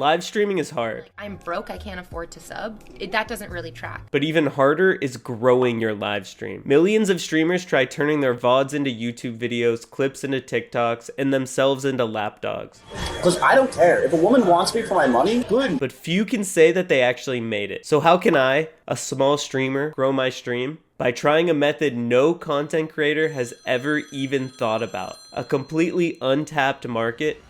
Live streaming is hard. I'm broke, I can't afford to sub. That doesn't really track. But even harder is growing your live stream. Millions of streamers try turning their VODs into YouTube videos, clips into TikToks, and themselves into lapdogs. Because I don't care. If a woman wants me for my money, good. But few can say that they actually made it. So how can I, a small streamer, grow my stream? By trying a method no content creator has ever even thought about. A completely untapped market: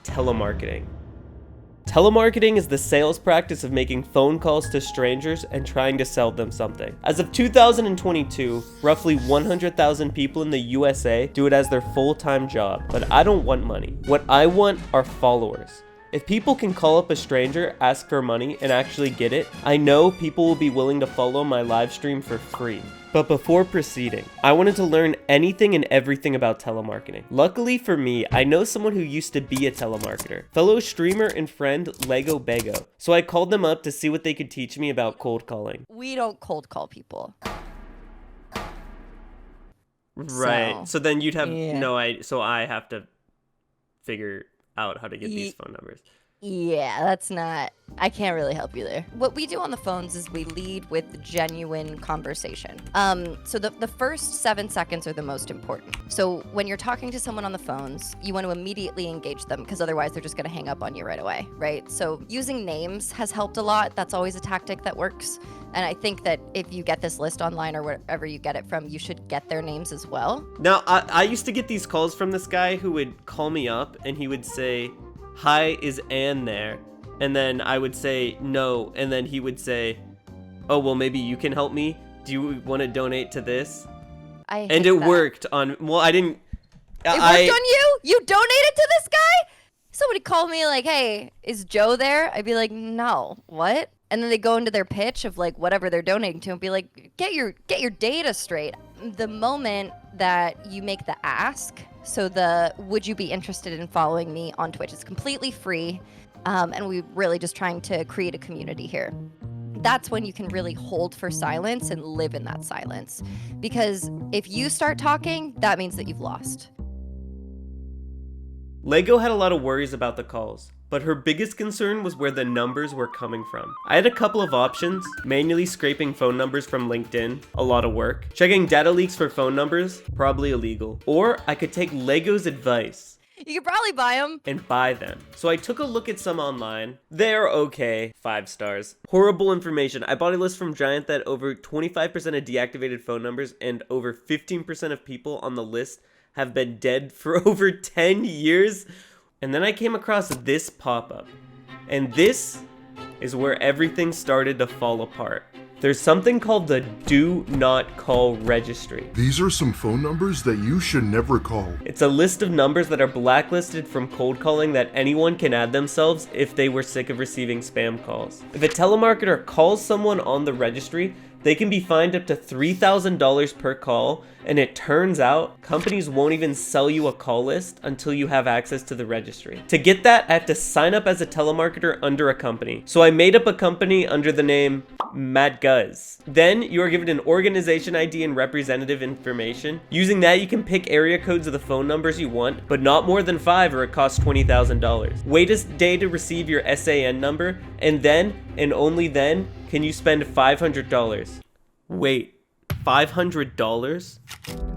telemarketing. Telemarketing is the sales practice of making phone calls to strangers and trying to sell them something. As of 2022, roughly 100,000 people in the USA do it as their full-time job, but I don't want money. What I want are followers. If people can call up a stranger, ask for money, and actually get it, I know people will be willing to follow my live stream for free. But before proceeding, I wanted to learn anything and everything about telemarketing. Luckily for me, I know someone who used to be a telemarketer, fellow streamer and friend Lego Bego. So I called them up to see what they could teach me about cold calling. We don't cold call people. Right. So then you'd have yeah. so I have to figure out how to get these phone numbers. Yeah, that's not... I can't really help you there. What we do on the phones is we lead with genuine conversation. So the first 7 seconds are the most important. So when you're talking to someone on the phones, you want to immediately engage them because otherwise they're just going to hang up on you right away, right? So using names has helped a lot. That's always a tactic that works. And I think that if you get this list online or wherever you get it from, you should get their names as well. Now, I used to get these calls from this guy who would call me up and he would say, "Hi, is Anne there?" And then I would say no, and then he would say, "Oh, well, maybe you can help me. Do you want to donate to this?" And it worked on, well, I didn't. It worked on you? You donated to this guy? Somebody called me like, "Hey, is Joe there?" I'd be like, "No, what?" And then they go into their pitch of like whatever they're donating to and be like, get your data straight. The moment that you make the ask, so would you be interested in following me on Twitch? It's completely free. And we're really just trying to create a community here. That's when you can really hold for silence and live in that silence. Because if you start talking, that means that you've lost. Lego had a lot of worries about the calls, but her biggest concern was where the numbers were coming from. I had a couple of options: manually scraping phone numbers from LinkedIn, a lot of work; checking data leaks for phone numbers, probably illegal; or I could take Lego's advice. You could probably buy them. And buy them. So I took a look at some online. They're okay. 5 stars. Horrible information. I bought a list from Giant that over 25% of deactivated phone numbers and over 15% of people on the list have been dead for over 10 years. And then I came across this pop-up. And this is where everything started to fall apart. There's something called the Do Not Call Registry. These are some phone numbers that you should never call. It's a list of numbers that are blacklisted from cold calling that anyone can add themselves if they were sick of receiving spam calls. If a telemarketer calls someone on the registry, they can be fined up to $3,000 per call, and it turns out companies won't even sell you a call list until you have access to the registry. To get that, I have to sign up as a telemarketer under a company. So I made up a company under the name mattguz. Then you are given an organization ID and representative information. Using that, you can pick area codes of the phone numbers you want, but not more than 5 or it costs $20,000. Wait a day to receive your SAN number, and then, and only then, can you spend $500. Wait, $500?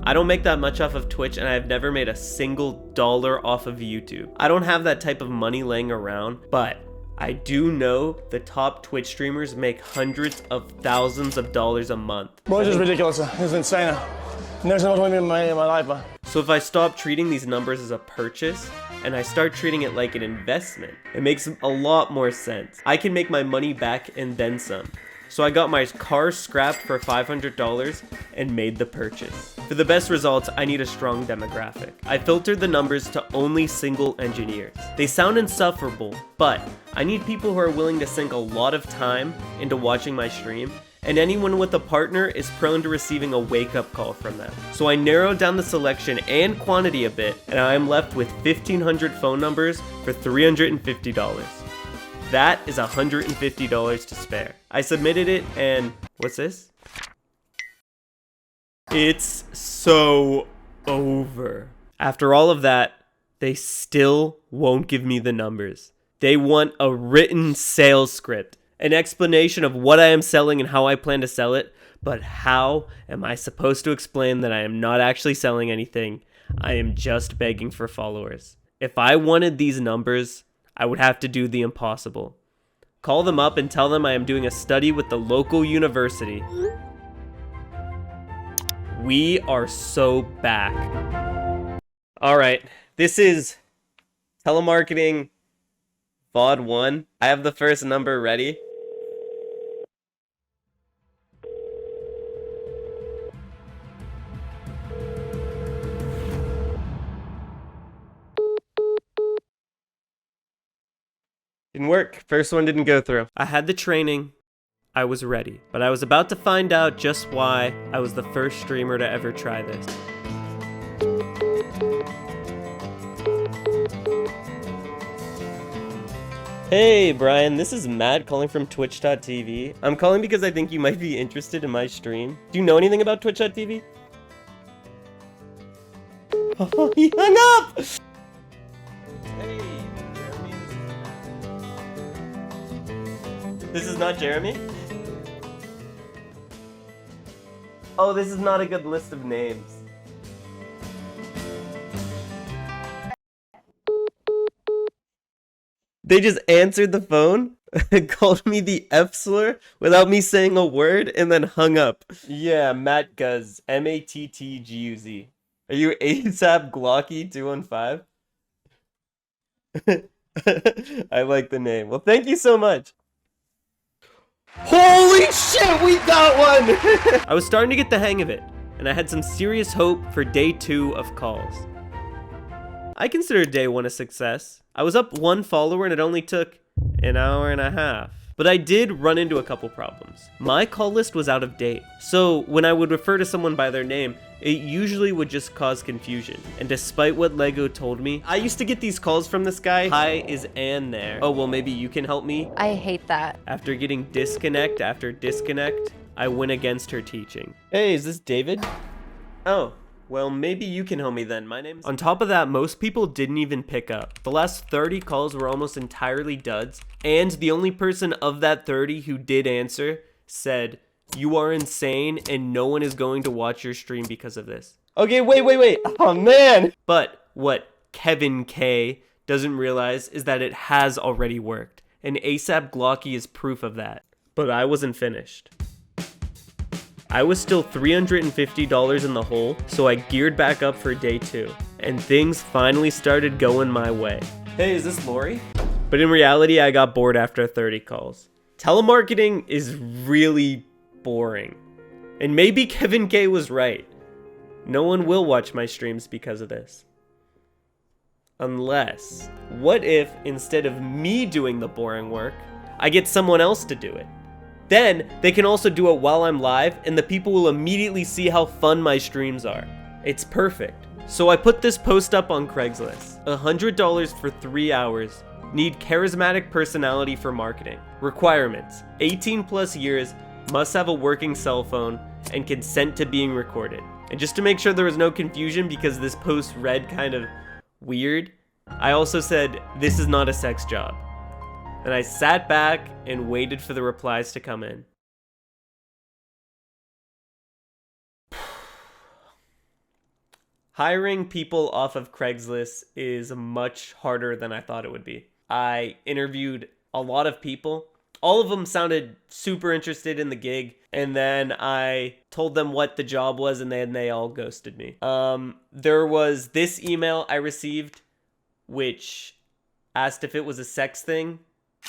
I don't make that much off of Twitch, and I've never made a single dollar off of YouTube. I don't have that type of money laying around, but I do know the top Twitch streamers make hundreds of thousands of dollars a month. Bro, it's just ridiculous. It's insane. Never seen much money in my life, man. So if I stop treating these numbers as a purchase, and I start treating it like an investment, it makes a lot more sense. I can make my money back and then some. So I got my car scrapped for $500 and made the purchase. For the best results, I need a strong demographic. I filtered the numbers to only single engineers. They sound insufferable, but I need people who are willing to sink a lot of time into watching my stream, and anyone with a partner is prone to receiving a wake-up call from them. So I narrowed down the selection and quantity a bit, and I am left with 1,500 phone numbers for $350. That is $150 to spare. I submitted it, and what's this? It's so over. After all of that, they still won't give me the numbers. They want a written sales script, an explanation of what I am selling and how I plan to sell it. But how am I supposed to explain that I am not actually selling anything? I am just begging for followers. If I wanted these numbers, I would have to do the impossible. Call them up and tell them I am doing a study with the local university. We are so back. All right, this is Telemarketing VOD 1. I have the first number ready. Didn't work. First one didn't go through. I had the training. I was ready. But I was about to find out just why I was the first streamer to ever try this. Hey Brian, this is Matt calling from Twitch.tv. I'm calling because I think you might be interested in my stream. Do you know anything about Twitch.tv? Oh, he hung up! Hey, Jeremy. This is not Jeremy? Oh, this is not a good list of names. They just answered the phone, called me the F slur without me saying a word, and then hung up. Yeah, mattguz, M-A-T-T-G-U-Z. Are you ASAP Glocky 215? I like the name. Well, thank you so much. Holy shit, we got one! I was starting to get the hang of it, and I had some serious hope for day 2 of calls. I consider day 1 a success. I was up 1 follower and it only took an hour and a half. But I did run into a couple problems. My call list was out of date, so when I would refer to someone by their name, it usually would just cause confusion. And despite what Lego told me, I used to get these calls from this guy. Hi, is Anne there? Oh, well, maybe you can help me? I hate that. After getting disconnect after disconnect, I went against her teaching. Hey, is this David? Oh. Well, maybe you can help me then. My name's... On top of that, most people didn't even pick up. The last 30 calls were almost entirely duds, and the only person of that 30 who did answer said, "You are insane and no one is going to watch your stream because of this." Okay, wait. Oh, man. But what Kevin K doesn't realize is that it has already worked, and ASAP Glocky is proof of that. But I wasn't finished. I was still $350 in the hole, so I geared back up for day 2, and things finally started going my way. Hey, is this Lori? But in reality, I got bored after 30 calls. Telemarketing is really boring. And maybe Kevin K was right. No one will watch my streams because of this. Unless, what if instead of me doing the boring work, I get someone else to do it? Then, they can also do it while I'm live, and the people will immediately see how fun my streams are. It's perfect. So I put this post up on Craigslist. $100 for 3 hours. Need charismatic personality for marketing. Requirements: 18 plus years, must have a working cell phone, and consent to being recorded. And just to make sure there was no confusion because this post read kind of weird, I also said, this is not a sex job. And I sat back and waited for the replies to come in. Hiring people off of Craigslist is much harder than I thought it would be. I interviewed a lot of people. All of them sounded super interested in the gig. And then I told them what the job was and then they all ghosted me. There was this email I received which asked if it was a sex thing.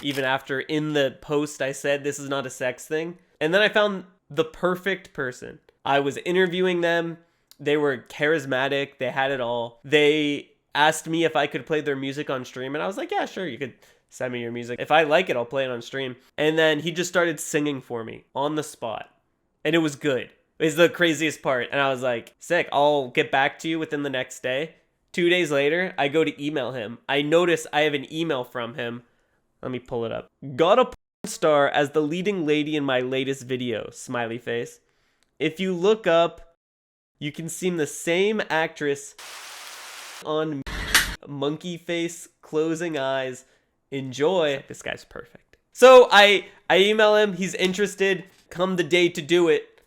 Even after in the post I said this is not a sex thing. And then I found the perfect person. I was interviewing them. They were charismatic. They had it all. They asked me if I could play their music on stream. And I was like, yeah, sure. You could send me your music. If I like it, I'll play it on stream. And then he just started singing for me on the spot. And it was good. It was the craziest part. And I was like, sick. I'll get back to you within the next day. 2 days later, I go to email him. I notice I have an email from him. Let me pull it up. Got a porn star as the leading lady in my latest video, smiley face. If you look up, you can see the same actress on monkey face, closing eyes, Enjoy. This guy's perfect. So I email him. He's interested. Come the day to do it.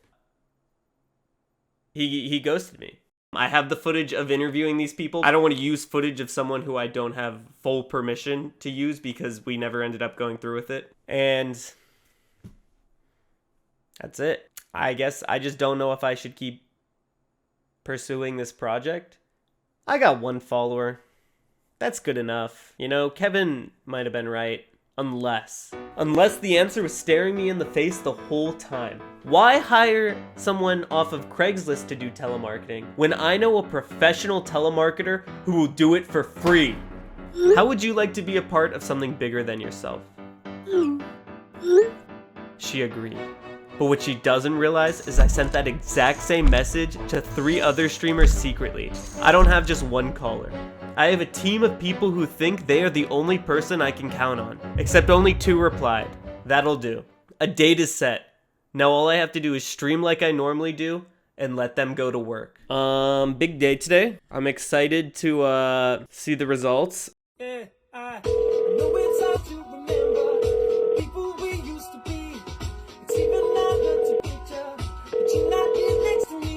He ghosted me. I have the footage of interviewing these people. I don't want to use footage of someone who I don't have full permission to use because we never ended up going through with it. And that's it. I guess I just don't know if I should keep pursuing this project. I got 1 follower. That's good enough. You know, Kevin might have been right. Unless the answer was staring me in the face the whole time. Why hire someone off of Craigslist to do telemarketing when I know a professional telemarketer who will do it for free? How would you like to be a part of something bigger than yourself? She agreed. But what she doesn't realize is I sent that exact same message to 3 other streamers secretly. I don't have just 1 caller. I have a team of people who think they are the only person I can count on. Except only 2 replied. That'll do. A date is set. Now all I have to do is stream like I normally do and let them go to work. Big day today. I'm excited to see the results. Yeah, I know it's hard to remember people we used to be. It's even harder to picture that you're not here next to me.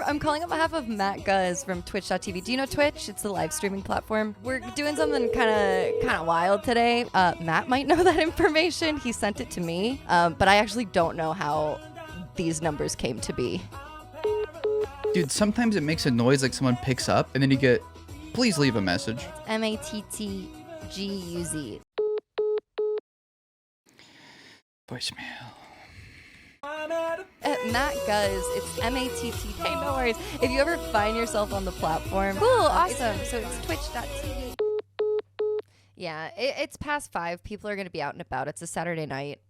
I'm calling on behalf of mattguz from twitch.tv. Do you know Twitch? It's the live streaming platform. We're doing something kind of wild today. Matt might know that information. He sent it to me, but I actually don't know how these numbers came to be. Dude, sometimes it makes a noise like someone picks up, and then you get, please leave a message. mattguz. Voicemail. mattguz, it's matt. Hey, no worries. If you ever find yourself on the platform, cool, awesome. So it's twitch.tv. Yeah, it's past 5. People are gonna be out and about. It's a Saturday night.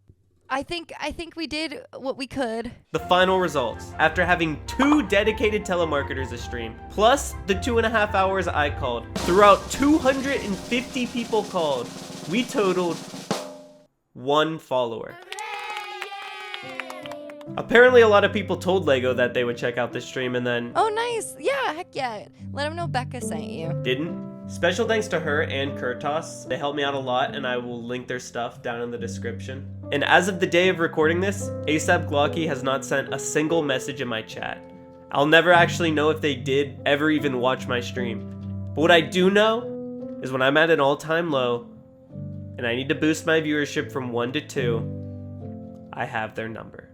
I think we did what we could. The final results. After having 2 dedicated telemarketers a stream, plus the 2.5 hours I called, throughout 250 people called, we totaled 1 follower. Apparently a lot of people told Lego that they would check out this stream and then Oh, nice. Yeah, heck yeah. Let them know Becca sent you. didn't. Special thanks to her and Kurtos. They helped me out a lot and I will link their stuff down in the description. And as of the day of recording this, ASAP Glocky has not sent a single message in my chat. I'll never actually know if they did ever even watch my stream. But what I do know is when I'm at an all-time low and I need to boost my viewership from 1 to 2, I have their number.